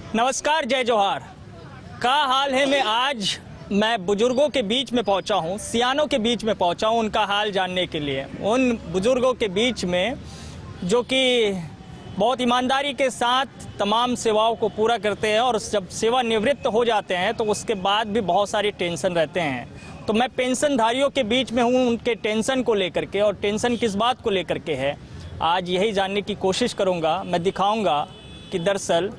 नमस्कार, जय जोहार। का हाल है मैं आज बुजुर्गों के बीच में पहुंचा हूं, सियानों के बीच में पहुंचा हूं उनका हाल जानने के लिए। उन बुजुर्गों के बीच में जो कि बहुत ईमानदारी के साथ तमाम सेवाओं को पूरा करते हैं और जब सेवानिवृत्त हो जाते हैं तो उसके बाद भी बहुत सारी टेंशन रहते हैं। तो मैं पेंशनधारियों के बीच में हूं, उनके टेंशन को लेकर के, और टेंशन किस बात को लेकर के है आज यही जानने की कोशिश करूंगा। मैं दिखाऊंगा कि दरअसल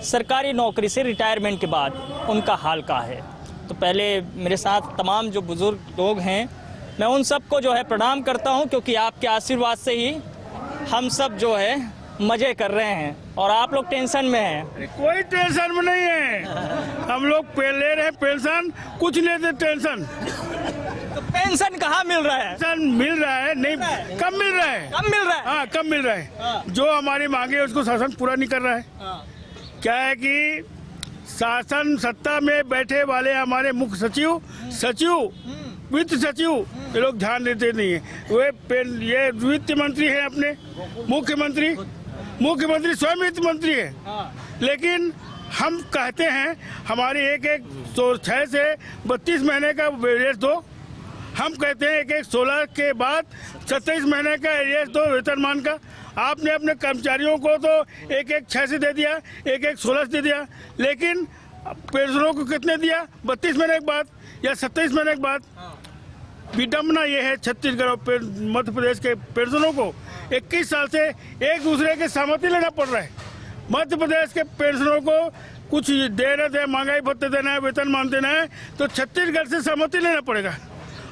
सरकारी नौकरी से रिटायरमेंट के बाद उनका हाल क्या है। तो पहले मेरे साथ तमाम जो बुज़ुर्ग लोग हैं, मैं उन सबको जो है प्रणाम करता हूं, क्योंकि आपके आशीर्वाद से ही हम सब जो है मज़े कर रहे हैं और आप लोग टेंशन में हैं। कोई टेंशन में नहीं है, हम लोग ले रहे हैं पेंशन, कुछ नहीं दे टेंशन। तो पेंशन कहाँ मिल रहा है? पेंशन मिल रहा है, नहीं कम मिल रहा है। कम मिल रहा है? हाँ, कम मिल रहा है। जो हमारी मांगे उसको शासन पूरा नहीं कर रहा है। क्या है कि शासन सत्ता में बैठे वाले हमारे मुख्य सचिव, वित्त सचिव, ये लोग ध्यान देते नहीं है। ये वित्त मंत्री है, अपने मुख्यमंत्री स्वयं वित्त मंत्री है। लेकिन हम कहते हैं हमारे एक 6 से 32 महीने का एरियर्स दो। हम कहते हैं एक 16 के बाद 27 महीने का एरियर्स दो वेतनमान का। आपने अपने कर्मचारियों को तो एक 6 से दे दिया, एक 16 से दे दिया, लेकिन पेंशनों को कितने दिया? 32 महीने के बाद या 27 महीने के बाद। विडम्बना ये है छत्तीसगढ़ और मध्य प्रदेश के पेंशनों को 21 साल से एक दूसरे के सहमति लेना पड़ रहा है। मध्य प्रदेश के पेंशनों को कुछ दे रहे थे, महंगाई भत्ते देना है, वेतनमान देना है, तो छत्तीसगढ़ से सहमति लेना पड़ेगा।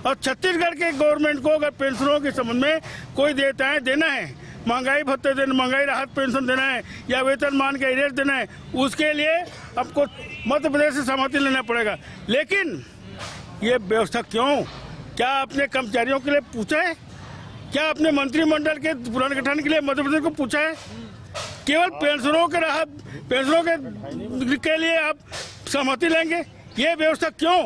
और छत्तीसगढ़ के गवर्नमेंट को अगर पेंशनों के संबंध में कोई देना है, महंगाई भत्ते देना, महंगाई राहत पेंशन देना है या वेतनमान का एरियर देना है, उसके लिए आपको मध्य प्रदेश से सहमति लेना पड़ेगा। लेकिन ये व्यवस्था क्यों? क्या अपने कर्मचारियों के लिए पूछा है? क्या अपने मंत्रिमंडल के पुनर्गठन के लिए मध्य प्रदेश को पूछा है? केवल पेंशनों के राहत, पेंशनों के लिए आप सहमति लेंगे? ये व्यवस्था क्यों?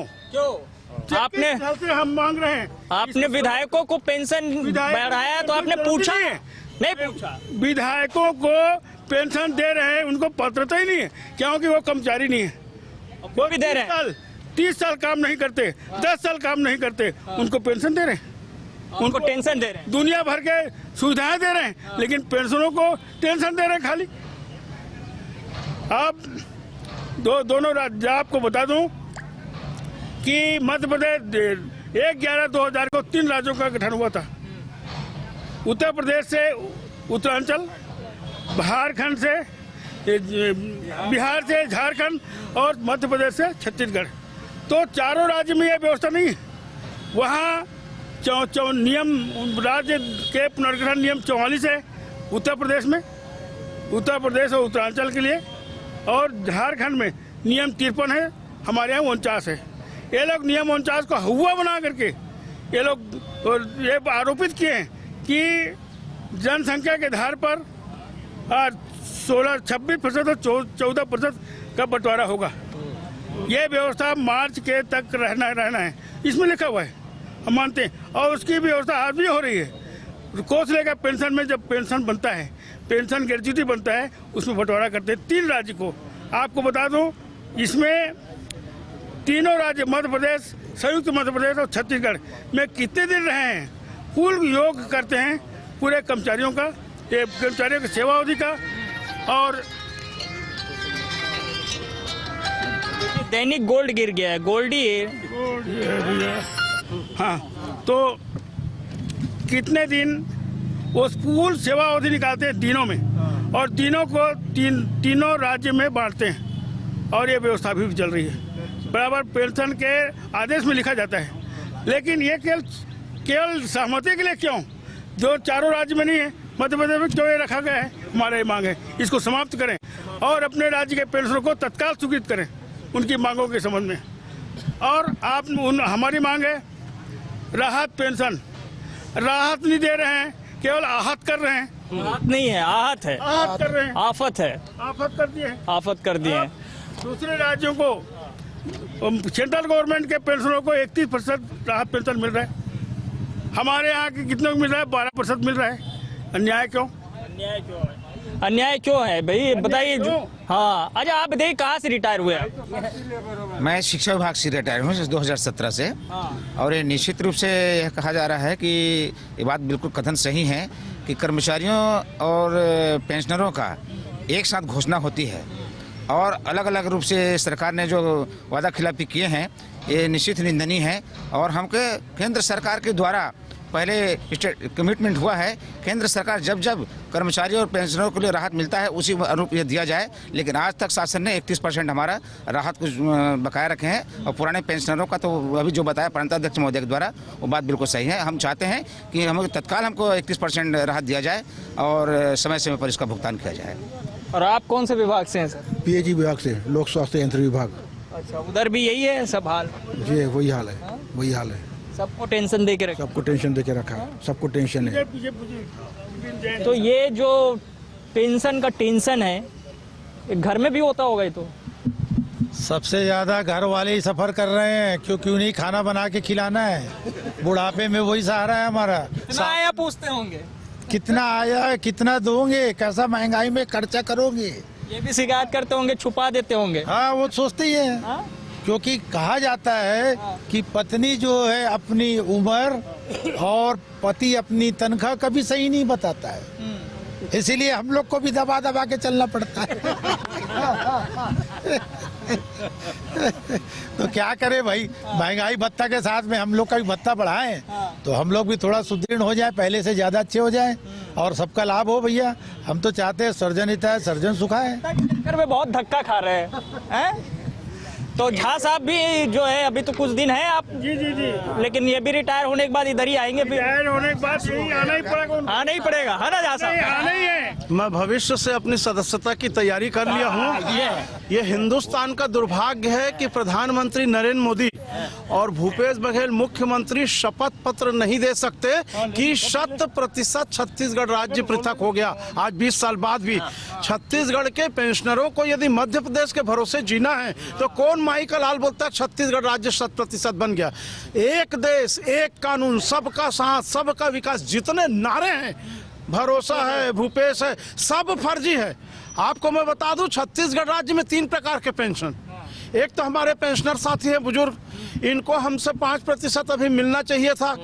आपने हम मांग रहे हैं, आपने विधायकों को पेंशन बढ़ाया तो आपने पूछा? नहीं पूछा। विधायकों को पेंशन दे रहे हैं, उनको पात्रता ही नहीं है, क्योंकि वो कर्मचारी नहीं है। वो भी दे रहे हैं। 30 साल काम नहीं करते, 10 साल काम नहीं करते, उनको पेंशन दे रहे हैं, उनको टेंशन दे रहे हैं, दुनिया भर के सुविधाएं दे रहे हैं, लेकिन पेंशनों को टेंशन दे रहे हैं खाली। अब दोनों राज्य आपको बता दूं कि मध्य प्रदेश 1/11/2000 को 3 राज्यों का गठन हुआ था। उत्तर प्रदेश से उत्तरांचल, बिहार से झारखंड और मध्य प्रदेश से छत्तीसगढ़। तो चारों राज्य में यह व्यवस्था नहीं है। वहाँ नियम राज्य के पुनर्गठन नियम 44 है उत्तर प्रदेश में, उत्तर प्रदेश और उत्तरांचल के लिए, और झारखंड में नियम 53 है, हमारे यहाँ 49 है। ये लोग नियम 49 को हुआ बना करके ये लोग ये आरोपित किए हैं कि जनसंख्या के आधार पर 26% और 14% का बंटवारा होगा। ये व्यवस्था मार्च के तक रहना है, इसमें लिखा हुआ है, हम मानते हैं। और उसकी व्यवस्था आज भी हो रही है। कोसले का पेंशन में जब पेंशन बनता है, पेंशन ग्रेच्युटी बनता है, उसमें बंटवारा करते हैं 3 राज्य को। आपको बता दूं, इसमें तीनों राज्य मध्य प्रदेश, संयुक्त मध्य प्रदेश और छत्तीसगढ़ में कितने दिन रहे हैं, कुल योग करते हैं पूरे कर्मचारियों का, कर्मचारियों की सेवा अवधि का। और दैनिक गोल्ड गिर गया है, गोल्डी। हाँ, तो कितने दिन वो स्कूल सेवा अवधि निकालते हैं दिनों में, और दिनों को तीनों राज्य में बांटते हैं, और ये व्यवस्था भी चल रही है। बराबर पेंशन के आदेश में लिखा जाता है, लेकिन ये केवल सहमति के लिए क्यों? जो चारों राज्य में नहीं है, मध्य प्रदेश में क्यों ये रखा गया है? हमारी मांग है इसको समाप्त करें और अपने राज्य के पेंशनों को तत्काल स्वीकृत करें उनकी मांगों के संबंध में। और हमारी मांग है राहत पेंशन। राहत नहीं दे रहे हैं, केवल आहत कर रहे हैं। राहत नहीं है, आहत है, आहत कर रहे हैं, आफत है, आफत कर दिए हैं, आफत कर दिए हैं। दूसरे राज्यों को, सेंट्रल गवर्नमेंट के पेंशनों को 31% राहत पेंशन मिल रहा है, हमारे यहाँ के कितने को मिल रहा है? 12% मिल रहा है। अन्याय क्यों? अन्याय क्यों है? अन्याय क्यों है भाई, बताइए। हाँ, अच्छा आप बताइए कहाँ से रिटायर हुए आप? मैं शिक्षा विभाग से रिटायर हूँ 2017 से। और ये निश्चित रूप से यह कहा जा रहा है कि ये बात बिल्कुल कथन सही है कि कर्मचारियों और पेंशनरों का एक साथ घोषणा होती है और अलग अलग रूप से सरकार ने जो वादा खिलाफी किए हैं ये निश्चित निंदनीय है। और हमको केंद्र सरकार के द्वारा पहले कमिटमेंट हुआ है, केंद्र सरकार जब जब कर्मचारियों और पेंशनरों के लिए राहत मिलता है उसी अनुरूप ये दिया जाए, लेकिन आज तक शासन ने 31% हमारा राहत को बकाया रखे हैं। और पुराने पेंशनरों का तो अभी जो बताया प्रांताध्यक्ष महोदय के द्वारा वो बात बिल्कुल सही है। हम चाहते हैं कि हम तत्काल हमको 31% राहत दिया जाए और समय समय पर इसका भुगतान किया जाए। और आप कौन से विभाग से हैं सर? पीएचई विभाग से, लोक स्वास्थ्य यंत्र विभाग। अच्छा, उधर भी यही है सब हाल? जी वही हाल है, वही हाल है। सबको टेंशन दे के रखा। सबको टेंशन दे के रखा है, सबको टेंशन है। तो ये जो पेंशन का टेंशन है ये घर में भी होता होगा ये तो? सबसे ज्यादा घर वाले ही सफर कर रहे हैं, क्योंकि उन्हीं खाना बना के खिलाना है। बुढ़ापे में वही सहारा है हमारा। आया पूछते होंगे कितना आया, कितना दोगे, कैसा महंगाई में खर्चा करोगे। ये भी शिकायत करते होंगे, छुपा देते होंगे। हाँ वो सोचते ही है। हाँ? क्योंकि कहा जाता है कि पत्नी जो है अपनी उम्र और पति अपनी तनख्वाह कभी सही नहीं बताता है, इसीलिए हम लोग को भी दबा दबा के चलना पड़ता है। तो क्या करे भाई, महंगाई भत्ता के साथ में हम लोग का भी भत्ता बढ़ाएं तो हम लोग भी थोड़ा सुदृढ़ हो जाए, पहले से ज्यादा अच्छे हो जाए और सबका लाभ हो। भैया हम तो चाहते हैं सर्जन हिताय सर्जन सुखाय। चक्कर में बहुत धक्का खा रहे हैं। तो झा साहब भी जो है अभी तो कुछ दिन है आप, जी जी जी, लेकिन ये भी रिटायर होने के बाद इधर ही आएंगे फिर? रिटायर होने के बाद यही आना ही पड़ेगा। आना ही पड़ेगा, है ना झा साहब? आना ही है। मैं भविष्य से अपनी सदस्यता की तैयारी कर लिया हूँ। ये हिंदुस्तान का दुर्भाग्य है कि प्रधानमंत्री नरेंद्र मोदी और भूपेश बघेल मुख्यमंत्री शपथ पत्र नहीं दे सकते कि 100% छत्तीसगढ़ राज्य पृथक हो गया। आज 20 साल बाद भी छत्तीसगढ़ के पेंशनरों को यदि मध्य प्रदेश के भरोसे जीना है तो कौन माई का लाल बोलता है छत्तीसगढ़ राज्य 100% बन गया। एक देश एक कानून, सबका साथ सबका विकास, जितने नारे हैं, भरोसा है, भूपेश है, सब फर्जी है। आपको मैं बता दूं छत्तीसगढ़ राज्य में 3 प्रकार के पेंशन। एक तो हमारे पेंशनर साथी हैं बुजुर्ग, इनको हमसे 5% अभी मिलना चाहिए था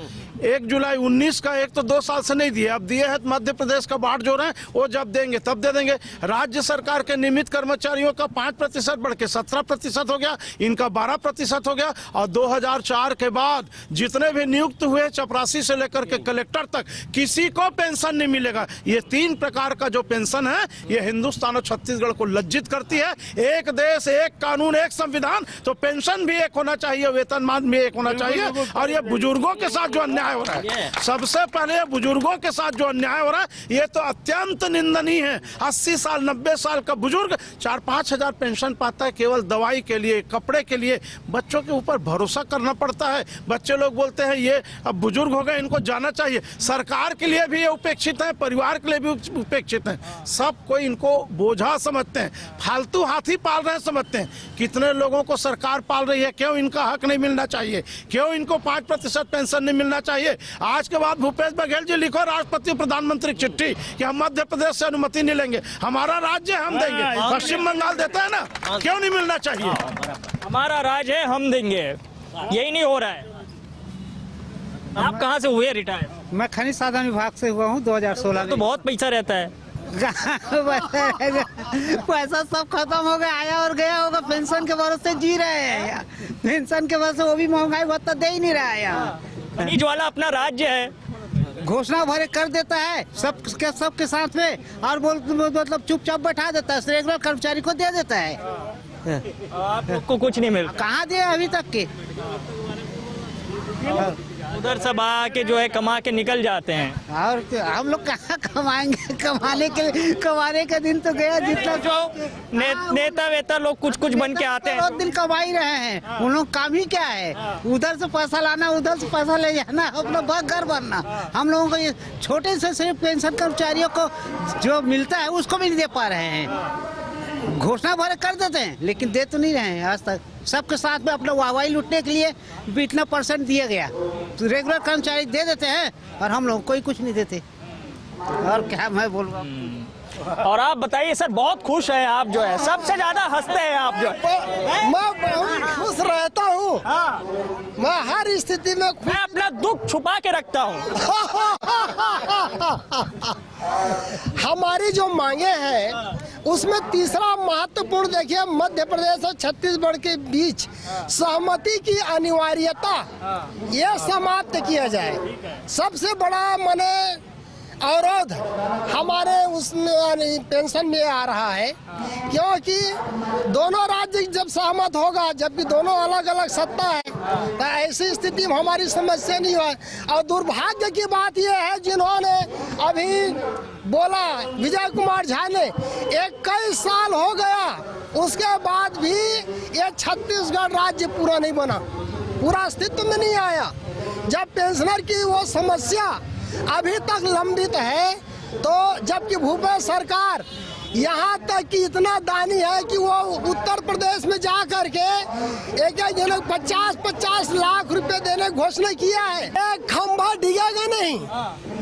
1 जुलाई 19 का, एक तो 2 साल से नहीं दिए, अब दिए हैं। मध्य प्रदेश का बाढ़ जो रहे वो जब देंगे तब दे देंगे। राज्य सरकार के नियमित कर्मचारियों का 5% बढ़ के 17% हो गया, इनका 12% हो गया। और 2004 के बाद जितने भी नियुक्त हुए चपरासी से लेकर के कलेक्टर तक किसी को पेंशन नहीं मिलेगा। ये 3 प्रकार का जो पेंशन है ये हिंदुस्तान और छत्तीसगढ़ को लज्जित करती है। एक देश एक कानून एक संविधान, तो पेंशन भी एक होना चाहिए, वेतनमान भी एक होना चाहिए। और ये बुजुर्गों के साथ जो अन्याय हो रहा है, सबसे पहले बुजुर्गों के साथ जो अन्याय हो रहा है ये तो अत्यंत निंदनीय है। 80 साल 90 साल का बुजुर्ग 4-5 हजार पेंशन पाता है केवल दवाई के लिए, कपड़े के लिए। बच्चों के ऊपर भरोसा करना पड़ता है। बच्चे लोग बोलते हैं ये अब बुजुर्ग हो गए, इनको जाना चाहिए। सरकार के लिए भी ये उपेक्षित है, परिवार के लिए भी उपेक्षित है। सब कोई इनको बोझा समझते हैं, फालतू हाथी पाल रहे समझते हैं। कितने लोगों को सरकार पाल रही है, क्यों इनका हक नहीं मिलना चाहिए, क्यों इनको 5% पेंशन नहीं मिलना चाहिए। आज के बाद भूपेश बघेल जी लिखो राष्ट्रपति प्रधानमंत्री चिट्ठी कि हम मध्य प्रदेश से अनुमति नहीं लेंगे, हमारा राज्य हम देंगे। पश्चिम बंगाल देता है ना, क्यों नहीं मिलना चाहिए? हमारा राज्य है, हम देंगे, यही नहीं हो रहा है। आप कहाँ से हुए रिटायर? मैं खनिज साधन विभाग से हुआ हूँ 2016 तो बहुत पैसा रहता है। पैसा सब खत्म हो गया, आया और गया होगा। पेंशन के भरोसे जी रहे हैं, पेंशन के भरोसे, वो भी महंगाई भत्ता दे ही नहीं रहा है यहाँ। खनिज वाला अपना राज्य है, घोषणा भरे कर देता है सबके साथ में, और मतलब चुपचाप बैठा देता है, रेगुलर कर्मचारी को दे देता है। आप लोग को कुछ नहीं मिलता। कहाँ दिए अभी तक के? उधर सब आके जो है कमा के निकल जाते हैं। और हम लोग कहाँ कमाएंगे? कमाने का दिन तो गया। जितना जो नेता वेता लोग कुछ बन के आते हैं, बहुत दिन कमा ही रहे हैं। उन लोग काम ही क्या है? उधर से पैसा लाना, उधर से पैसा ले जाना, अपना घर बनना। हम लोगों को ये छोटे से सिर्फ पेंशन कर्मचारियों को जो मिलता है उसको भी नहीं दे पा रहे हैं। घोषणा भरे कर देते हैं लेकिन दे तो नहीं रहे हैं आज तक। सबके साथ में अपना वाहवाही लूटने के लिए भी इतना % दिया गया, तो रेगुलर कर्मचारी दे देते हैं और हम लोग कोई कुछ नहीं देते। और क्या मैं बोलूँ? और आप बताइए सर, बहुत खुश हैं आप जो है, सबसे ज्यादा हंसते हैं आप जो है। मैं बहुत खुश रहता हूँ। मैं हर स्थिति में मैं अपना दुख छुपा के रखता हूँ। हमारी जो मांगे हैं उसमें तीसरा महत्वपूर्ण देखिए, मध्य प्रदेश और छत्तीसगढ़ के बीच सहमति की अनिवार्यता ये समाप्त किया जाए। सबसे बड़ा माने अवरोध हमारे उसमें पेंशन में आ रहा है, क्योंकि दोनों राज्य जब सहमत होगा, जबकि दोनों अलग अलग सत्ता है, तो ऐसी स्थिति में हमारी समस्या नहीं है। और दुर्भाग्य की बात यह है, जिन्होंने अभी बोला विजय कुमार झा ने, 21 साल हो गया, उसके बाद भी ये छत्तीसगढ़ राज्य पूरा नहीं बना, पूरा अस्तित्व में नहीं आया। जब पेंशनर की वो समस्या अभी तक लंबित है, तो जबकि भूपेश सरकार यहाँ तक कि इतना दानी है कि वो उत्तर प्रदेश में जा करके एक जन 50-50 लाख रुपए देने की घोषणा किया है। एक खंभा डिगेगा नहीं,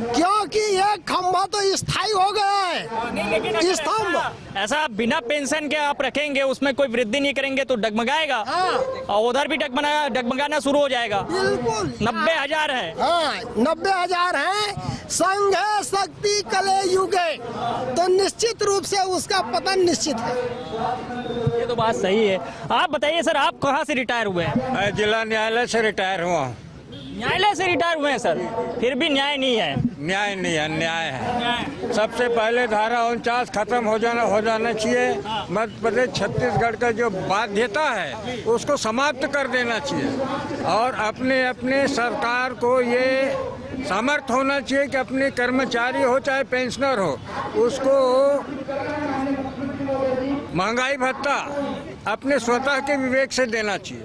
क्योंकि एक खंभा तो स्थायी हो गया है। स्तंभ ऐसा बिना पेंशन के आप रखेंगे, उसमें कोई वृद्धि नहीं करेंगे तो डगमगाएगा। और उधर भी डगमगाना शुरू हो जाएगा। बिल्कुल 90,000 है। हाँ, 90,000 है। संघ है शक्ति कले युगे, तो निश्चित रूप से उसका पतन निश्चित है। ये तो बात सही है। आप बताइए सर, आप कहाँ से रिटायर हुए हैं? मैं जिला न्यायालय से रिटायर हुआ। न्यायालय से रिटायर हुए हैं सर, फिर भी न्याय नहीं है। न्याय नहीं है, अन्याय है। सबसे पहले धारा 49 खत्म हो जाना चाहिए। मध्य प्रदेश छत्तीसगढ़ का जो बाध्यता है उसको समाप्त कर देना चाहिए, और अपने अपने सरकार को ये सामर्थ्य होना चाहिए कि अपने कर्मचारी हो चाहे पेंशनर हो, उसको महंगाई भत्ता अपने स्वतः के विवेक से देना चाहिए।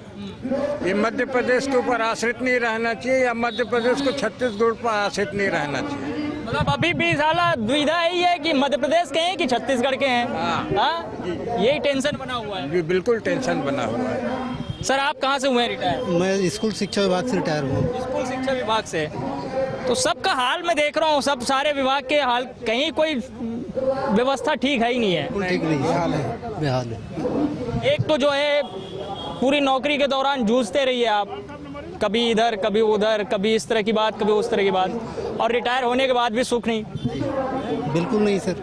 ये मध्य प्रदेश के ऊपर आश्रित नहीं रहना चाहिए, या मध्य प्रदेश को छत्तीसगढ़ पर आश्रित नहीं रहना चाहिए। मतलब अभी भी साला दुविधा यही है कि मध्य प्रदेश के हैं कि छत्तीसगढ़ के हैं। हाँ, यही टेंशन बना हुआ है। बिल्कुल टेंशन बना हुआ है। सर आप कहाँ से हुए हैं रिटायर? मैं स्कूल शिक्षा विभाग से रिटायर हुआ। स्कूल शिक्षा विभाग से। तो सबका हाल मैं देख रहा हूँ, सब सारे विभाग के हाल, कहीं कोई व्यवस्था ठीक है ही नहीं है। ठीक नहीं है, बेहाल है। एक तो जो है पूरी नौकरी के दौरान जूझते रहिए आप, कभी इधर कभी उधर, कभी इस तरह की बात कभी उस तरह की बात, और रिटायर होने के बाद भी सुख नहीं। बिल्कुल नहीं सर।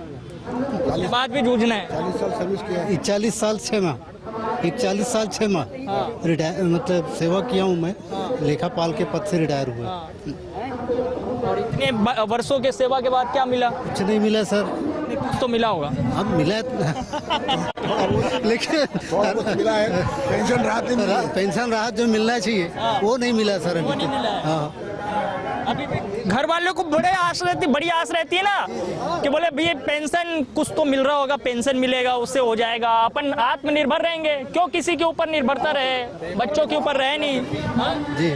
उसके बाद भी जूझना है। 40 साल सर्विस किया है। 40 साल 6 माह, 41 साल 6 माह रिटायर, मतलब सेवा किया हूँ मैं। लेखापाल के पद से रिटायर हुआ। और इतने वर्षों के सेवा के बाद क्या मिला? कुछ नहीं मिला सर। कुछ तो मिला होगा। अब मिला लेकिन मिला है पेंशन राहत पेंशन राहत जो मिलना चाहिए वो नहीं मिला सर अभी तक। हाँ, अभी भी घर वालों को बड़ी आस रहती है ना, कि बोले भैया पेंशन कुछ तो मिल रहा होगा, पेंशन मिलेगा उससे हो जाएगा, अपन आत्मनिर्भर रहेंगे, क्यों किसी के ऊपर निर्भरता रहे, बच्चों के ऊपर रहे नहीं। जी।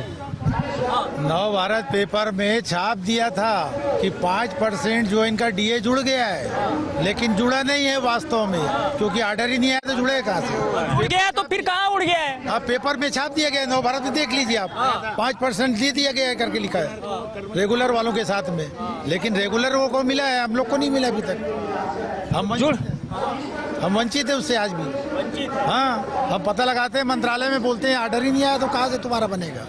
नव भारत पेपर में छाप दिया था कि 5% जो इनका डीए जुड़ गया है, लेकिन जुड़ा नहीं है वास्तव में, क्योंकि ऑर्डर ही नहीं आया तो जुड़े कहाँ से? उड़ गया तो फिर कहाँ उड़ गया है? आप पेपर में छाप दिया गया, नव भारत में देख लीजिए आप, 5% दे दिया गया है करके लिखा है रेगुलर वालों के साथ में, लेकिन रेगुलर वो को मिला है, हम लोग को नहीं मिला अभी तक। हम वंचित है उससे आज भी। हाँ, हम पता लगाते हैं मंत्रालय में, बोलते हैं ऑर्डर ही नहीं आया तो कहाँ से तुम्हारा बनेगा।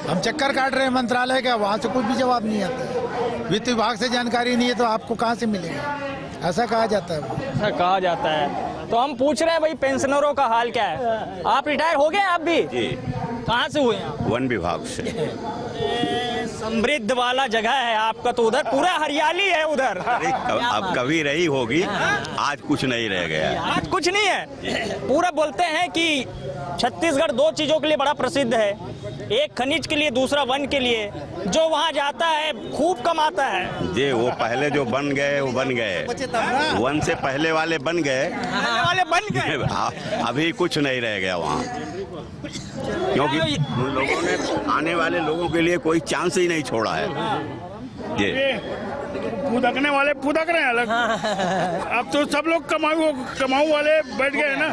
हम चक्कर काट रहे हैं मंत्रालय का, वहाँ से कुछ भी जवाब नहीं आता है। वित्त विभाग से जानकारी नहीं है तो आपको कहाँ से मिलेगा, ऐसा कहा जाता है। ऐसा कहा जाता है। तो हम पूछ रहे हैं भाई पेंशनरों का हाल क्या है? आप रिटायर हो गए आप भी? जी। कहाँ से हुए हैं? वन विभाग से। समृद्ध वाला जगह है आपका, तो उधर पूरा हरियाली है उधर। अब कभी रही होगी, आज कुछ नहीं रह गया। आज कुछ नहीं है। पूरा बोलते हैं कि छत्तीसगढ़ 2 चीजों के लिए बड़ा प्रसिद्ध है, एक खनिज के लिए, दूसरा वन के लिए। जो वहाँ जाता है खूब कमाता है। जे वो पहले जो बन गए वो बन गए, वन से पहले वाले बन गए, अभी कुछ नहीं रह गया वहाँ, क्योंकि उन लोगों ने आने वाले लोगों के लिए कोई चांस ही नहीं छोड़ा है। ये फुदकने वाले फुदक रहे हैं अलग। अब तो सब लोग कमाऊ वाले बैठ गए ना,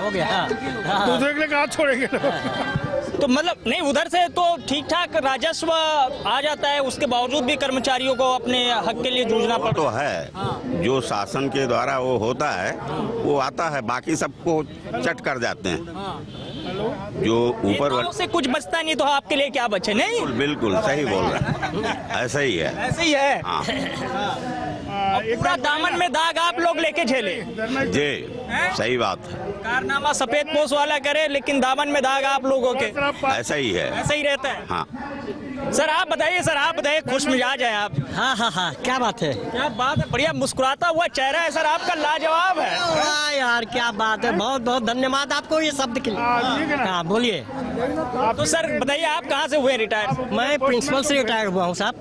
दूसरे के लिए कहाँ छोड़ेंगे लोग। तो तो मतलब नहीं, उधर से तो ठीक ठाक राजस्व आ जाता है, उसके बावजूद भी कर्मचारियों को अपने हक के लिए जूझना वो पड़ता तो है, जो शासन के द्वारा वो होता है वो आता है, बाकी सबको चट कर जाते हैं। जो ऊपर नेताओं से कुछ बचता नहीं तो आपके लिए क्या बचे? नहीं, बिल्कुल सही बोल रहे हैं, ऐसा ही है। ऐसे ही है। हाँ पूरा दामन में दाग आप लोग लेके झेले। जी, सही बात है, कारनामा सफेद पोश वाला करे, लेकिन दामन में दाग आप लोगों के। ऐसा ही है। ऐसा ही रहता है। हाँ सर आप बताइए, खुश मिजाज है आप? हाँ, क्या बात है? क्या बात है, बढ़िया मुस्कुराता हुआ चेहरा है सर आपका, लाजवाब है। वाह यार, क्या बात है, बहुत बहुत धन्यवाद आपको ये शब्द के लिए। हाँ बोलिए। तो सर बताइए, आप कहाँ से हुए रिटायर? मैं प्रिंसिपल से रिटायर हुआ हूँ साहब,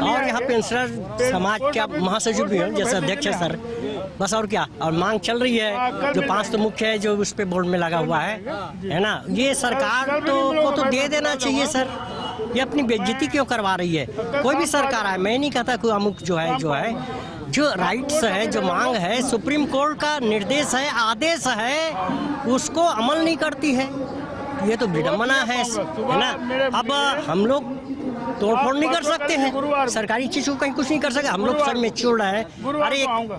और यहाँ पेंशनर समाज का महासचिव भी हूँ, जैसे अध्यक्ष है सर, बस। और क्या, और मांग चल रही है, जो 5 तो मुख्य है जो उस पे बोर्ड में लगा हुआ है ना, ये सरकार को तो दे देना चाहिए सर, ये अपनी बेइज्जती क्यों करवा रही है? कोई भी सरकार है, मैं नहीं कहता कोई अमुक जो जो राइट्स है, जो मांग है, सुप्रीम कोर्ट का निर्देश है, आदेश है, उसको अमल नहीं करती है, ये तो विडम्बना है ना। अब हम लोग तोड़फोड़ नहीं कर सकते हैं, सरकारी चीजों को कहीं कुछ नहीं कर सकते, हम लोग सर मैच्योर्ड है, अरे एक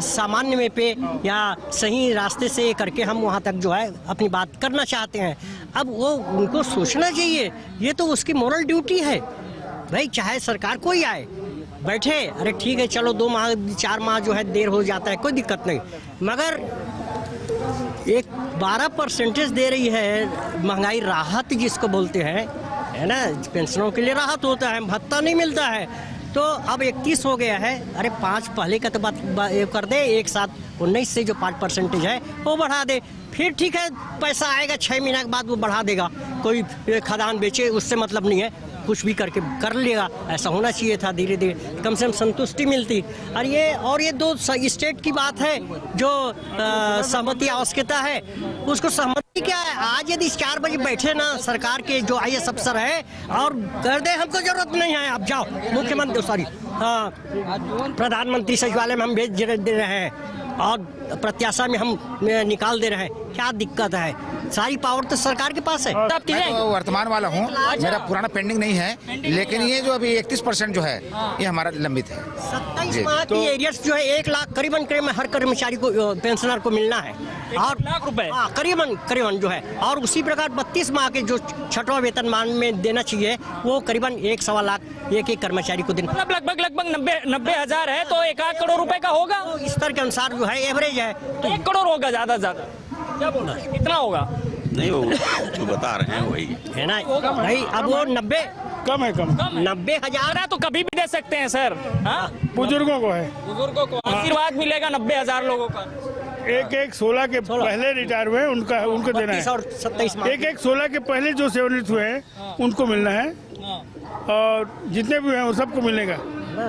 सामान्य में पे या सही रास्ते से करके हम वहाँ तक जो है अपनी बात करना चाहते हैं। अब वो उनको सोचना चाहिए, ये तो उसकी मोरल ड्यूटी है भाई, चाहे सरकार कोई आए बैठे, अरे ठीक है चलो 2 माह 4 माह जो है देर हो जाता है, कोई दिक्कत नहीं, मगर एक 12% दे रही है महंगाई राहत जिसको बोलते हैं, है ना, पेंशनों के लिए राहत होता है, भत्ता नहीं मिलता है, तो अब 31 हो गया है, अरे 5 पहले का तो बात कर दे, एक साथ 19 से जो 5% है वो बढ़ा दे, फिर ठीक है, पैसा आएगा 6 महीने के बाद वो बढ़ा देगा, कोई खदान बेचे उससे मतलब नहीं है, कुछ भी करके कर लेगा, ऐसा होना चाहिए था, धीरे धीरे कम से कम संतुष्टि मिलती। और ये 2 स्टेट की बात है जो सहमति आवश्यकता है, उसको सहमति क्या है, आज यदि 4 बजे बैठे ना सरकार के जो IAS अफसर है और कर दे, हमको जरूरत नहीं है, आप जाओ मुख्यमंत्री प्रधानमंत्री सचिवालय में हम भेज दे रहे हैं और प्रत्याशा में हम निकाल दे रहे हैं, क्या दिक्कत है? सारी पावर तो सरकार के पास है। मैं तो वर्तमान वाला हूँ, मेरा पुराना पेंडिंग नहीं है, लेकिन ये जो अभी 31% जो है ये हमारा लंबित है। 27 माह की एरियर्स जो है 1 लाख करीबन हर कर्मचारी को, पेंशनर को मिलना है, और 1 लाख रुपए करीबन जो है, और उसी प्रकार 32 माह के जो 6वां वेतनमान में देना चाहिए वो करीबन 1.25 लाख एक कर्मचारी को देना, मतलब लगभग 90 हजार है, तो 1 करोड़ रुपए का होगा, स्तर के अनुसार जो है एवरेज है, तो 1 करोड़ होगा ज्यादा से ज्यादा, क्या बोल रहे हैं, कितना होगा? नहीं, वो जो बता रहे हैं वही है ना भाई, अब वो 90 कम है, 90 हजार है तो कभी भी दे सकते हैं सर। हाँ, बुजुर्गों को है, बुजुर्गों को आशीर्वाद मिलेगा 90 हजार लोगों का। एक 16 के पहले रिटायर हुए उनको देना है, और 27 माह एक 16 के पहले जो सेवानिवृत्त हुए हैं उनको मिलना है, और जितने भी हैं वो सबको मिलेगा,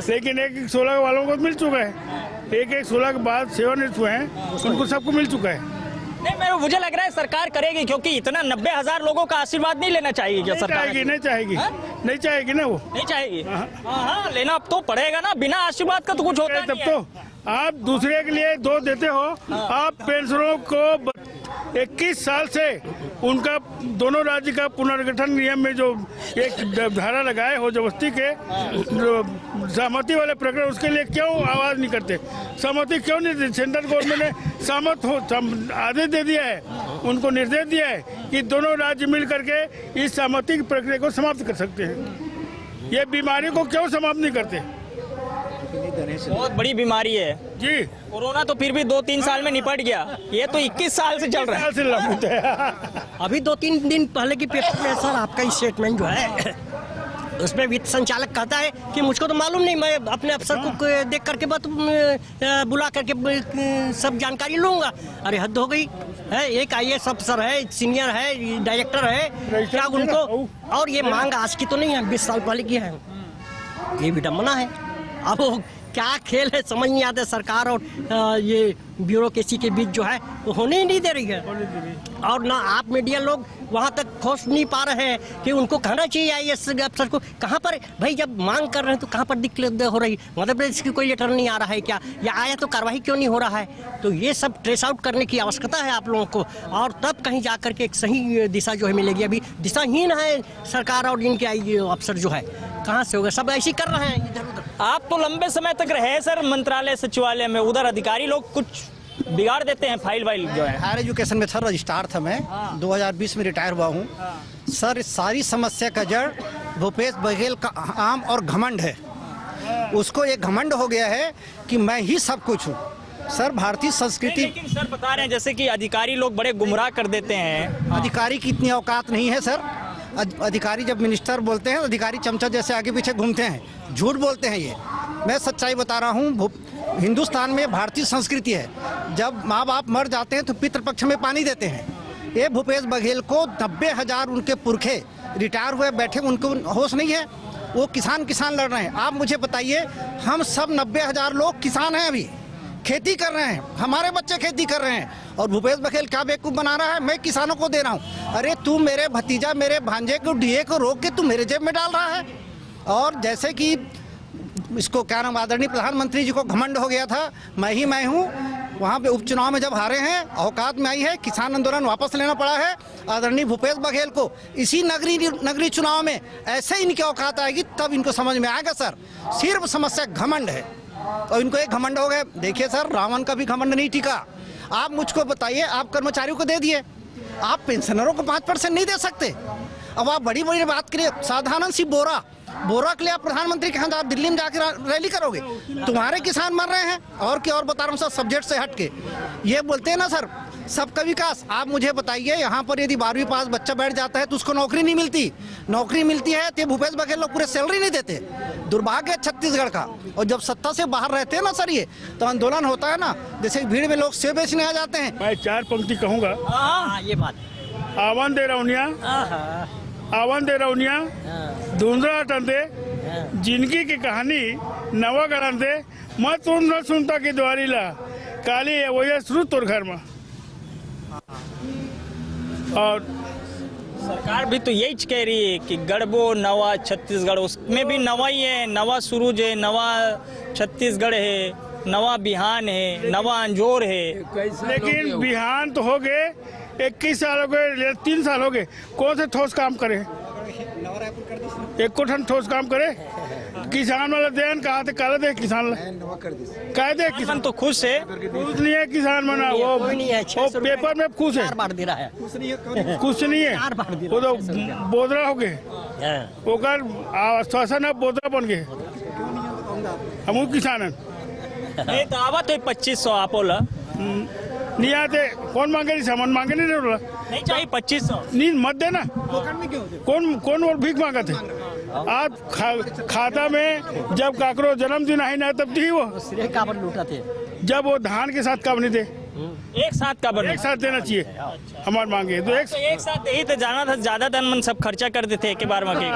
लेकिन एक 16 वालों को मिल चुका है, एक 16 के बाद सेवानिवृत्त हुए हैं उनको सबको मिल चुका है। नहीं, मुझे लग रहा है सरकार करेगी, क्योंकि इतना 90 हजार लोगों का आशीर्वाद नहीं लेना चाहिए क्या सरकार? नहीं चाहेगी ना, वो नहीं चाहेगी। हाँ, लेना अब तो पड़ेगा ना, बिना आशीर्वाद का तो कुछ होता नहीं है। तो आप दूसरे के लिए 2 देते हो, आप पेंशनरों को 21 साल से उनका दोनों राज्य का पुनर्गठन नियम में जो एक धारा लगाए हो जबरदस्ती के सहमति वाले प्रकरण, उसके लिए क्यों आवाज नहीं करते? सहमति क्यों नहीं? सेंट्रल गवर्नमेंट ने सहमत आदेश दे दिया है, उनको निर्देश दिया है कि दोनों राज्य मिल करके इस सहमति की प्रक्रिया को समाप्त कर सकते हैं, ये बीमारी को क्यों समाप्त नहीं करते? बहुत बड़ी बीमारी है जी, कोरोना तो फिर भी 2-3 साल में निपट गया, ये तो 21 साल से चल रहा है। अभी 2-3 दिन पहले की पेपर में सर आपका स्टेटमेंट जो है उसमें वित्त संचालक कहता है कि मुझको तो मालूम नहीं, मैं अपने अफसर को देख करके बुला करके सब जानकारी लूंगा। अरे हद हो गई है, एक IAS अफसर है, सीनियर है, डायरेक्टर है, क्या उनको, और ये मांग आज की तो नहीं है, 20 साल पहले की है, ये विडम्बना है। अब क्या खेल है समझ नहीं आता। सरकार और ये ब्यूरोक्रेसी के बीच जो है वो होने ही नहीं दे रही है। और ना आप मीडिया लोग वहाँ तक खोज नहीं पा रहे हैं कि उनको कहना चाहिए आईएएस अफसर को कहाँ पर भाई जब मांग कर रहे हैं तो कहाँ पर दिक्कत हो रही। मध्य प्रदेश की कोई लेटर नहीं आ रहा है क्या, या आया तो कार्रवाई क्यों नहीं हो रहा है। तो ये सब ट्रेस आउट करने की आवश्यकता है आप लोगों को, और तब कहीं जा करके एक सही दिशा जो है मिलेगी। अभी दिशाहीन है सरकार और इनके अफसर जो है, कहाँ से होगा, सब ऐसे कर रहे हैं इधर उधर। आप तो लंबे समय तक रहे सर मंत्रालय सचिवालय में, उधर अधिकारी लोग कुछ बिगाड़ देते हैं फाइल वाइल जो है। हायर एजुकेशन में सर रजिस्ट्रार था मैं, 2020 में रिटायर हुआ हूँ सर। सारी समस्या का जड़ भूपेश बघेल का आम और घमंड है। उसको एक घमंड हो गया है कि मैं ही सब कुछ हूँ सर। भारतीय संस्कृति लेकिन सर बता रहे हैं जैसे कि अधिकारी लोग बड़े गुमराह कर देते हैं। अधिकारी की इतनी औकात नहीं है सर। अधिकारी जब मिनिस्टर बोलते हैं अधिकारी चमचा जैसे आगे पीछे घूमते हैं, झूठ बोलते हैं। ये मैं सच्चाई बता रहा हूँ। हिंदुस्तान में भारतीय संस्कृति है, जब माँ बाप मर जाते हैं तो पितृपक्ष में पानी देते हैं। ये भूपेश बघेल को 90,000 उनके पुरखे रिटायर हुए बैठे, उनको होश नहीं है। वो किसान लड़ रहे हैं। आप मुझे बताइए, हम सब 90,000 लोग किसान हैं, अभी खेती कर रहे हैं, हमारे बच्चे खेती कर रहे हैं, और भूपेश बघेल क्या बेवकूफ़ बना रहा है, मैं किसानों को दे रहा हूँ। अरे तू मेरे भतीजा मेरे भांजे को डीए को रोक के तू मेरे जेब में डाल रहा है। और जैसे कि इसको क्या नाम, आदरणीय प्रधानमंत्री जी को घमंड हो गया था, मैं हूँ। वहाँ पे उपचुनाव में जब हारे हैं, औकात में आई है, किसान आंदोलन वापस लेना पड़ा है। आदरणीय भूपेश बघेल को इसी नगरीय चुनाव में ऐसे इनकी औकात आएगी तब इनको समझ में आएगा सर। सिर्फ समस्या घमंड है और इनको एक घमंड हो गए। देखिए सर, रावण का भी घमंड नहीं टिका। आप मुझको बताइए, आप कर्मचारियों को दे दिए, आप पेंशनरों को 5% नहीं दे सकते। अब आप बड़ी बड़ी बात करिए, साधारण सी बोरा के लिए आप प्रधानमंत्री के यहाँ दिल्ली में जाकर रैली करोगे। तुम्हारे किसान मर रहे हैं। और क्या और बता रहा हूँ सर, सब्जेक्ट से हट के ये बोलते हैं ना सर, सबका विकास। आप मुझे बताइए, यहाँ पर यदि 12वीं पास बच्चा बैठ जाता है तो उसको नौकरी नहीं मिलती। नौकरी मिलती है तो भूपेश बघेल लोग पूरे सैलरी नहीं देते। दुर्भाग्य है छत्तीसगढ़ का। और जब सत्ता से बाहर रहते हैं ना सर, ये तो आंदोलन होता है ना, जैसे भीड़ में लोग सेब बेचने आ जाते हैं। मैं 4 पंक्ति कहूँगा। ये बात आवन दे रौनिया धुंधला टंदे, जिंदगी की कहानी नवा गढ़ंदे, मत न सुनता की द्वारी ला, काली है वही श्रुत तोर घर में। और सरकार भी तो यही कह रही है कि गढ़बो नवा छत्तीसगढ़, उसमें भी नवा ही है, नवा सूरज है, नवा छत्तीसगढ़ है, नवा बिहान है, नवा अंजोर है। लेकिन बिहान तो हो गए, 21 साल हो गए, 3 साल हो गए, कौन से ठोस काम करे? एक को ठोस काम करे? किसान वाला देन कहा थे, काला दे किसान कह दे। किसान तो खुश है, खुश नहीं है किसान मना, वो पेपर में खुश है, कुछ नहीं है। वो तो बोदरा हो गए, आश्वासन अब बोदरा बन गए। हम किसान नहीं तो आवा तो 2500 आप बोला नहीं आते, कौन मांगे? सामान मांगे नहीं बोला नहीं चाहिए 2500 नहीं मत देना। कौन और भीख मांगा थे? आप खाता में जब काकरो जन्मदिन आई ना तब दी, वो लूटा थे। जब वो धान के साथ कब नहीं दे, एक साथ देना चाहिए। हमारे मांगे तो एक साथ यही तो जाना था, ज्यादा धन मन सब खर्चा कर देते एक बार मांगे।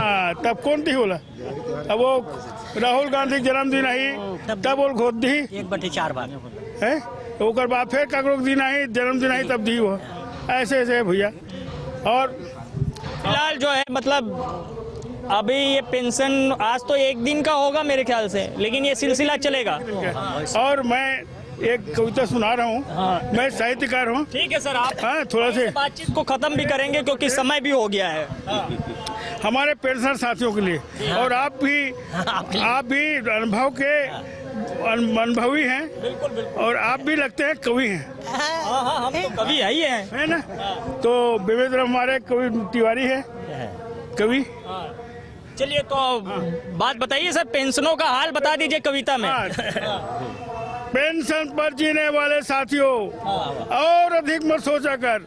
तब कौन थी बोला? अब वो राहुल गांधी जन्मदिन आई तब बोल खोद दी 1/4 बार है, ओकर बाद फिर काकरो दिन आई जन्मदिन आई तब दी वो। ऐसे ऐसे भैया। और फिलहाल जो है मतलब अभी ये पेंशन आज तो एक दिन का होगा मेरे ख्याल से, लेकिन ये सिलसिला चलेगा। और मैं एक कविता सुना रहा हूँ। मैं साहित्यकार हूँ। ठीक है सर, आप थोड़ा से बातचीत को खत्म भी करेंगे क्योंकि समय भी हो गया है हमारे पेंशनर साथियों के लिए। और आप भी अनुभवी हैं और आप भी लगते हैं कवि हैं। हम तो कवि है ना। तो बेमेतर हमारे कवि तिवारी है कवि। चलिए तो बात बताइए सर, पेंशनों का हाल बता दीजिए कविता में। पेंशन पर जीने वाले साथियों, और अधिक मत सोचा कर,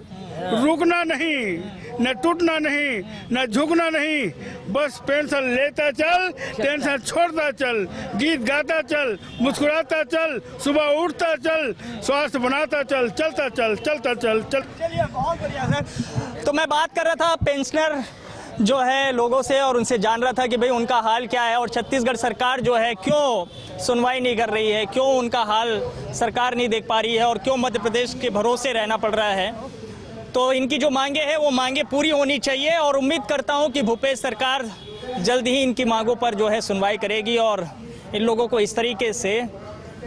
रुकना नहीं, न टूटना नहीं, न झुकना नहीं, बस पेंशन लेता चल, टेंशन छोड़ता चल, गीत गाता चल, मुस्कुराता चल, सुबह उठता चल, स्वास्थ्य बनाता चल, चलता चल, चलता चल। चलिए बहुत बढ़िया सर। तो मैं बात कर रहा था पेंशनर जो है लोगों से और उनसे जान रहा था कि भाई उनका हाल क्या है और छत्तीसगढ़ सरकार जो है क्यों सुनवाई नहीं कर रही है, क्यों उनका हाल सरकार नहीं देख पा रही है और क्यों मध्य प्रदेश के भरोसे रहना पड़ रहा है। तो इनकी जो मांगे हैं वो मांगे पूरी होनी चाहिए और उम्मीद करता हूं कि भूपेश सरकार जल्द ही इनकी मांगों पर जो है सुनवाई करेगी और इन लोगों को इस तरीके से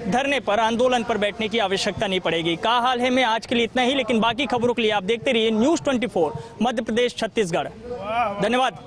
धरने पर, आंदोलन पर बैठने की आवश्यकता नहीं पड़ेगी। का हाल है में आज के लिए इतना ही, लेकिन बाकी खबरों के लिए आप देखते रहिए न्यूज़ 24 मध्य प्रदेश छत्तीसगढ़। धन्यवाद।